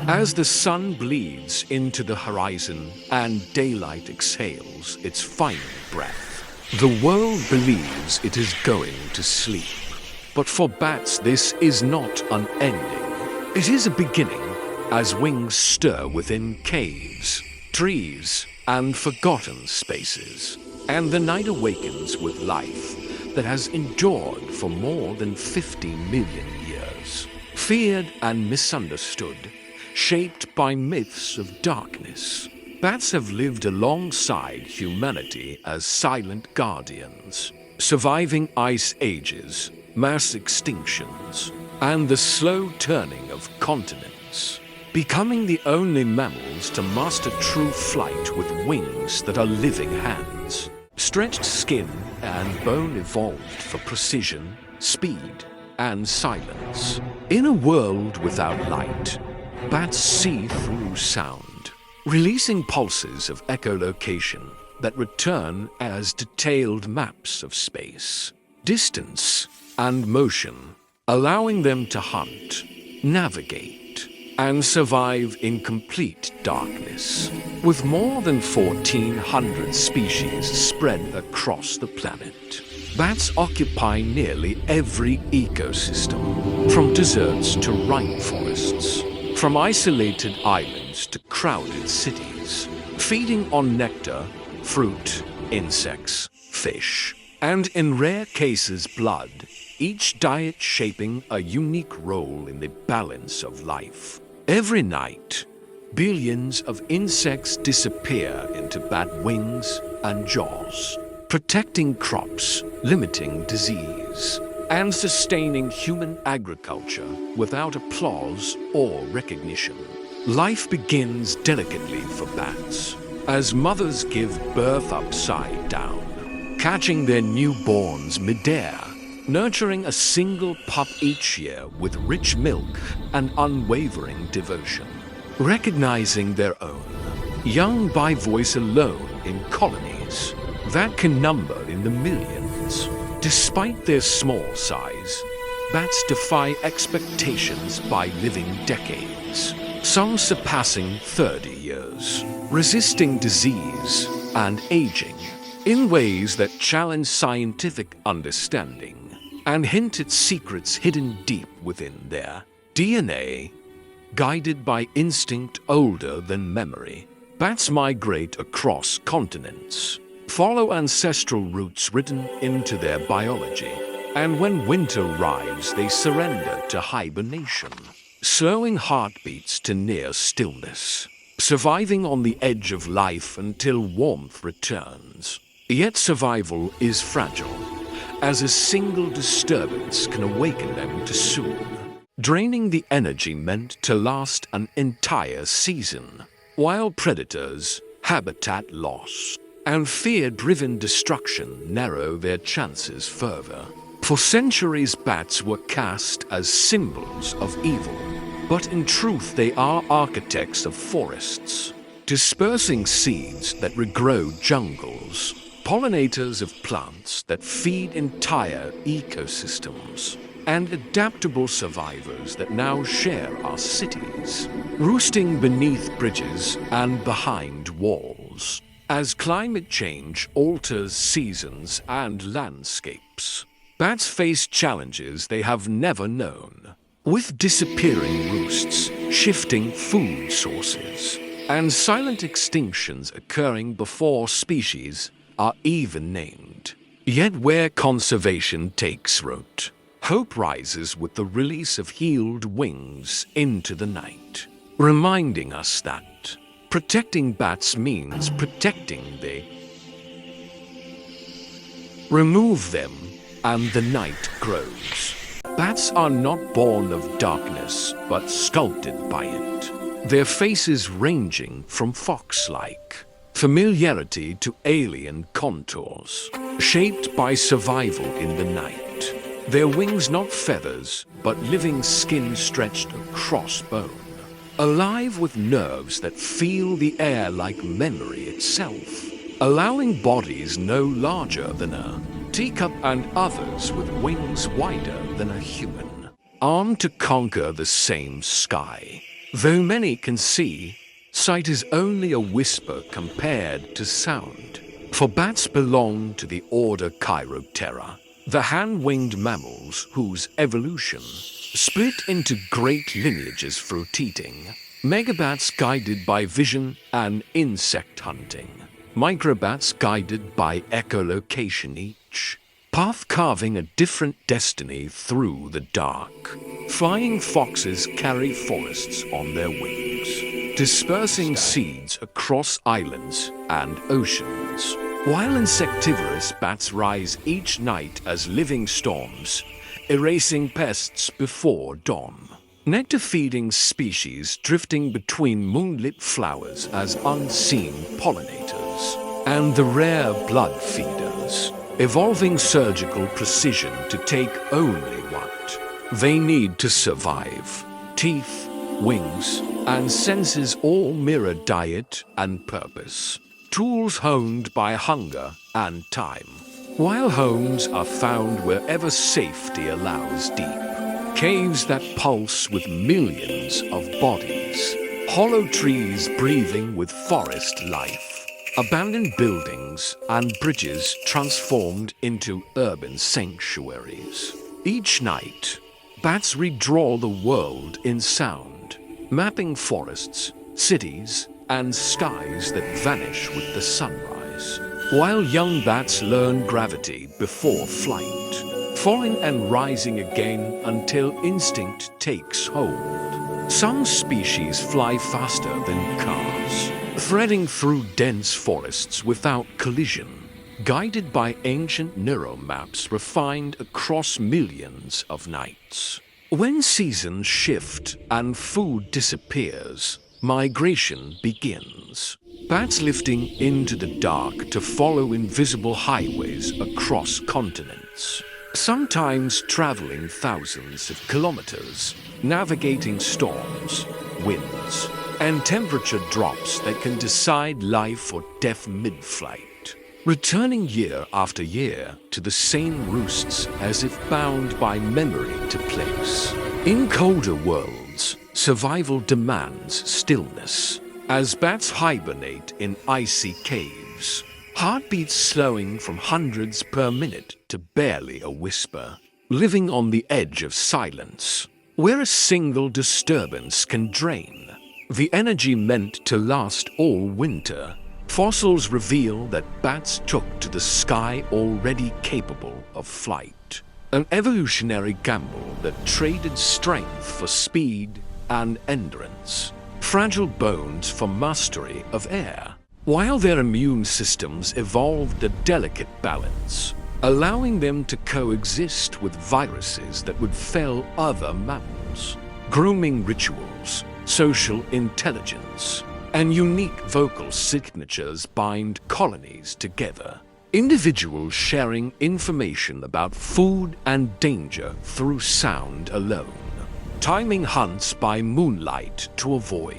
As the sun bleeds into the horizon and daylight exhales its final breath, the world believes it is going to sleep. But for bats, this is not an ending. It is a beginning, as wings stir within caves, trees, and forgotten spaces, and the night awakens with life that has endured for more than 50 million years, feared and misunderstood, shaped by myths of darkness. Bats have lived alongside humanity as silent guardians, surviving ice ages, mass extinctions, and the slow turning of continents, becoming the only mammals to master true flight with wings that are living hands. Stretched skin and bone evolved for precision, speed, and silence. In a world without light, bats see through sound, releasing pulses of echolocation that return as detailed maps of space, distance, and motion, allowing them to hunt, navigate, and survive in complete darkness. With more than 1,400 species spread across the planet, bats occupy nearly every ecosystem, from deserts to rainforests, from isolated islands to crowded cities, feeding on nectar, fruit, insects, fish, and in rare cases blood, each diet shaping a unique role in the balance of life. Every night, billions of insects disappear into bat wings and jaws, protecting crops, limiting disease, and sustaining human agriculture without applause or recognition. Life begins delicately for bats, as mothers give birth upside down, catching their newborns midair, nurturing a single pup each year with rich milk and unwavering devotion. Recognizing their own, young by voice alone in colonies that can number in the millions. Despite their small size, bats defy expectations by living decades, some surpassing 30 years, resisting disease and aging in ways that challenge scientific understanding and hint at secrets hidden deep within their DNA. Guided by instinct older than memory, bats migrate across continents, follow ancestral roots written into their biology, and when winter arrives, they surrender to hibernation, slowing heartbeats to near stillness, surviving on the edge of life until warmth returns. Yet survival is fragile, as a single disturbance can awaken them too soon, draining the energy meant to last an entire season, while predators, habitat loss, and fear-driven destruction narrow their chances further. For centuries, bats were cast as symbols of evil, but in truth they are architects of forests, dispersing seeds that regrow jungles, pollinators of plants that feed entire ecosystems, and adaptable survivors that now share our cities, roosting beneath bridges and behind walls. As climate change alters seasons and landscapes, bats face challenges they have never known, with disappearing roosts, shifting food sources, and silent extinctions occurring before species are even named. Yet where conservation takes root, hope rises with the release of healed wings into the night, reminding us that protecting bats means protecting the. Remove them, and the night grows. Bats are not born of darkness, but sculpted by it, their faces ranging from fox-like familiarity to alien contours, shaped by survival in the night. Their wings not feathers, but living skin stretched across bone, alive with nerves that feel the air like memory itself, allowing bodies no larger than a teacup and others with wings wider than a human, armed to conquer the same sky. Though many can see, sight is only a whisper compared to sound. For bats belong to the order Chiroptera, the hand-winged mammals whose evolution split into great lineages fruit eating, megabats guided by vision and insect hunting, microbats guided by echolocation, each path carving a different destiny through the dark. Flying foxes carry forests on their wings, dispersing seeds across islands and oceans, while insectivorous bats rise each night as living storms, erasing pests before dawn. Nectar-feeding species drifting between moonlit flowers as unseen pollinators, and the rare blood feeders, evolving surgical precision to take only what they need to survive. Teeth, wings, and senses all mirror diet and purpose. Tools honed by hunger and time, while homes are found wherever safety allows deep. Caves that pulse with millions of bodies. Hollow trees breathing with forest life. Abandoned buildings and bridges transformed into urban sanctuaries. Each night, bats redraw the world in sound, mapping forests, cities, and skies that vanish with the sunrise. While young bats learn gravity before flight, falling and rising again until instinct takes hold. Some species fly faster than cars, threading through dense forests without collision, guided by ancient neural maps refined across millions of nights. When seasons shift and food disappears, migration begins. Bats lifting into the dark to follow invisible highways across continents, sometimes traveling thousands of kilometers, navigating storms, winds, and temperature drops that can decide life or death mid-flight, returning year after year to the same roosts as if bound by memory to place. In colder worlds, survival demands stillness, as bats hibernate in icy caves, heartbeats slowing from hundreds per minute to barely a whisper, living on the edge of silence, where a single disturbance can drain the energy meant to last all winter. Fossils reveal that bats took to the sky already capable of flight, an evolutionary gamble that traded strength for speed and endurance, fragile bones for mastery of air, while their immune systems evolved a delicate balance, allowing them to coexist with viruses that would fell other mammals. Grooming rituals, social intelligence, and unique vocal signatures bind colonies together, individuals sharing information about food and danger through sound alone, timing hunts by moonlight to avoid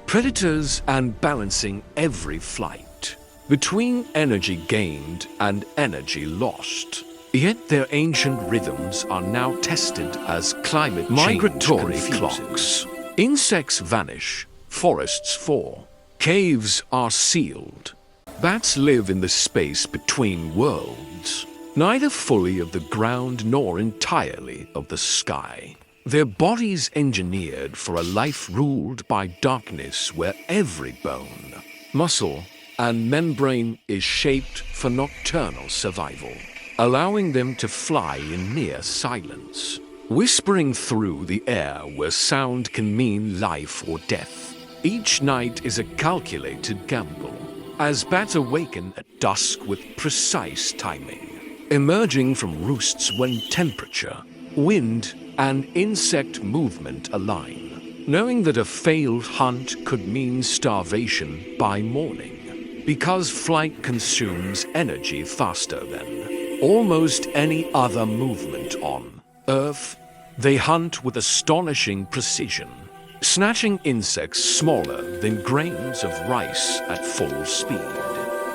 predators and balancing every flight between energy gained and energy lost. Yet their ancient rhythms are now tested as climate migratory clocks. Insects vanish, forests fall, caves are sealed. Bats live in the space between worlds, neither fully of the ground nor entirely of the sky. Their bodies engineered for a life ruled by darkness where every bone, muscle, and membrane is shaped for nocturnal survival, allowing them to fly in near silence, whispering through the air where sound can mean life or death. Each night is a calculated gamble, as bats awaken at dusk with precise timing, emerging from roosts when temperature, wind, and insect movement align, knowing that a failed hunt could mean starvation by morning, because flight consumes energy faster than almost any other movement on Earth. They hunt with astonishing precision, snatching insects smaller than grains of rice at full speed,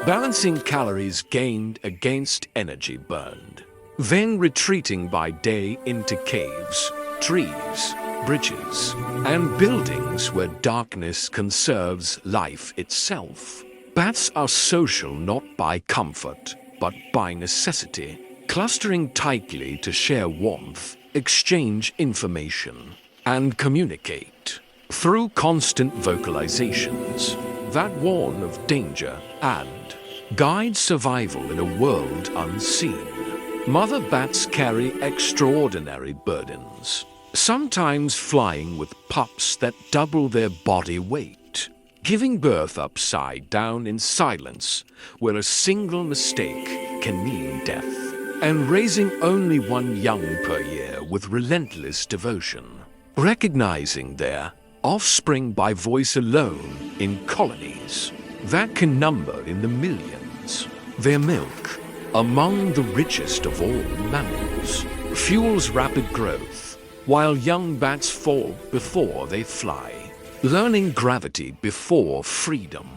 balancing calories gained against energy burned, then retreating by day into caves, trees, bridges, and buildings where darkness conserves life itself. Bats are social not by comfort, but by necessity, clustering tightly to share warmth, exchange information, and communicate. Through constant vocalizations that warn of danger and guide survival in a world unseen, mother bats carry extraordinary burdens, sometimes flying with pups that double their body weight, giving birth upside down in silence where a single mistake can mean death, and raising only one young per year with relentless devotion, recognizing their offspring by voice alone in colonies that can number in the millions. Their milk, among the richest of all mammals, fuels rapid growth, while young bats fall before they fly, learning gravity before freedom,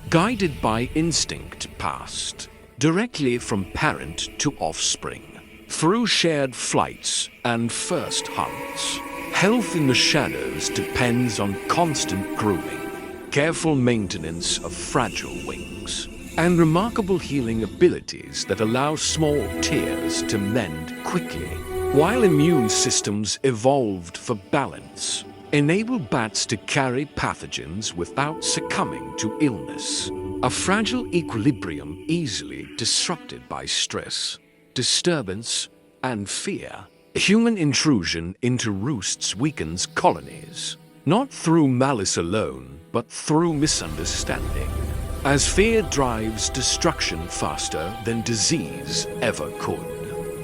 guided by instinct passed directly from parent to offspring, through shared flights and first hunts. Health in the shadows depends on constant grooming, careful maintenance of fragile wings, and remarkable healing abilities that allow small tears to mend quickly, while immune systems evolved for balance enable bats to carry pathogens without succumbing to illness, a fragile equilibrium easily disrupted by stress, disturbance, and fear. Human intrusion into roosts weakens colonies, not through malice alone, but through misunderstanding, as fear drives destruction faster than disease ever could.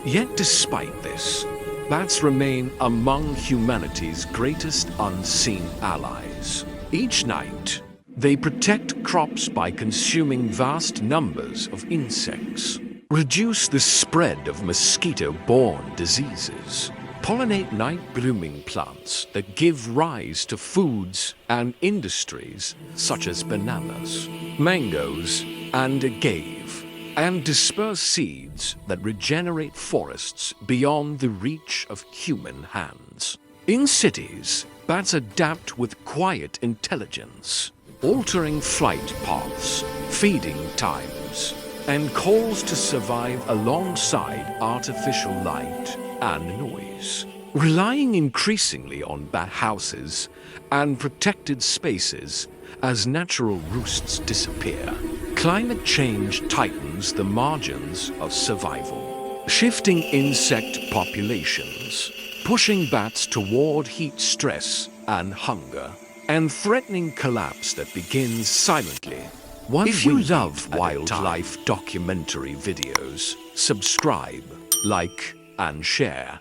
Yet despite this, bats remain among humanity's greatest unseen allies. Each night, they protect crops by consuming vast numbers of insects, reduce the spread of mosquito-borne diseases, pollinate night-blooming plants that give rise to foods and industries such as bananas, mangoes, and agave, and disperse seeds that regenerate forests beyond the reach of human hands. In cities, bats adapt with quiet intelligence, altering flight paths, feeding times, and calls to survive alongside artificial light and noise, relying increasingly on bat houses and protected spaces as natural roosts disappear. Climate change tightens the margins of survival, shifting insect populations, pushing bats toward heat stress and hunger, and threatening collapse that begins silently. If you love wildlife documentary videos, subscribe, like, and share.